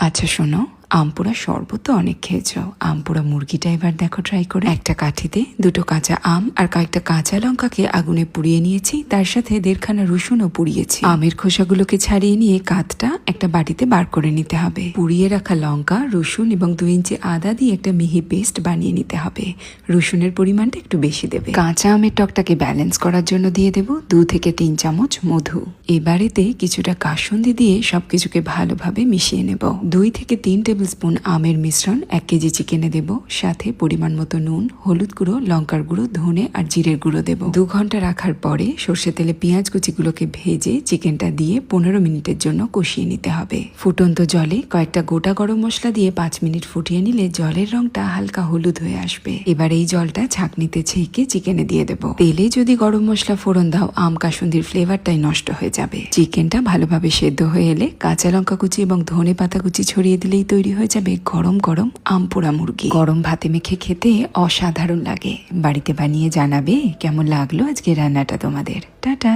আচ্ছা শোনো, আমপুরা শরবত তো অনেক খেয়েছো, আমপুরা মুরগিটা এবার দেখো ট্রাই করে। একটা কাঠিতে দুটো কাঁচা আম আর কয়েকটা কাঁচা লঙ্কাকে আগুনে পুড়িয়ে নিয়েছি, তার সাথে দেড়খানা রসুনও পুড়িয়েছি। আমের খোসাগুলোকে ছাড়িয়ে নিয়ে কাঠটা একটা বাটিতে বার করে নিতে হবে। পুড়িয়ে রাখা লঙ্কা, রসুন এবং 2 ইঞ্চি আদা দিয়ে একটা মিহি পেস্ট বানিয়ে নিতে হবে। রসুনের পরিমাণটা একটু বেশি দেবে। কাঁচা আমের টকটাকে ব্যালেন্স করার জন্য দিয়ে দেব 2 থেকে 3 চামচ মধু। এবারেতে কিছুটা কাসুন্দি দিয়ে সবকিছুকে ভালোভাবে মিশিয়ে নেব। 2 থেকে 3 টেবিল স্পুন আমের মিশ্রণ 1 কেজি চিকেনে দেব, সাথে পরিমাণ মতো নুন, হলুদ গুঁড়ো, লঙ্কার গুঁড়ো, ধনে আর জিরের গুঁড়ো দেব। 2 ঘন্টা রাখার পরে সর্ষে তেলে পেঁয়াজ কুচিগুলোকে ভেজে চিকেনটা দিয়ে 15 মিনিটের জন্য কষিয়ে নিতে হবে। ফুটন্ত জলে কয়েকটা গোটা গরম মশলা দিয়ে 5 মিনিট ফুটিয়ে নিলে জলের রংটা হালকা হলুদ হয়ে আসবে। এবার এই জলটা ছাঁকনিতে ছেঁকে চিকেনে দিয়ে দেব। তেলে যদি গরম মশলা ফোড়ন দাও, আম কাসুন্দির ফ্লেভারটাই নষ্ট হয়ে যাবে। চিকেনটা ভালোভাবে সেদ্ধ হয়ে এলে কাঁচা লঙ্কা কুচি এবং ধনে পাতা কুচি ছড়িয়ে দিলেই তৈরি হয়ে যাবে গরম গরম আম পোড়া মুরগি। গরম ভাতে মেখে খেতে অসাধারণ লাগে। বাড়িতে বানিয়ে জানাবে কেমন লাগলো আজকে রান্নাটা তোমাদের। টাটা।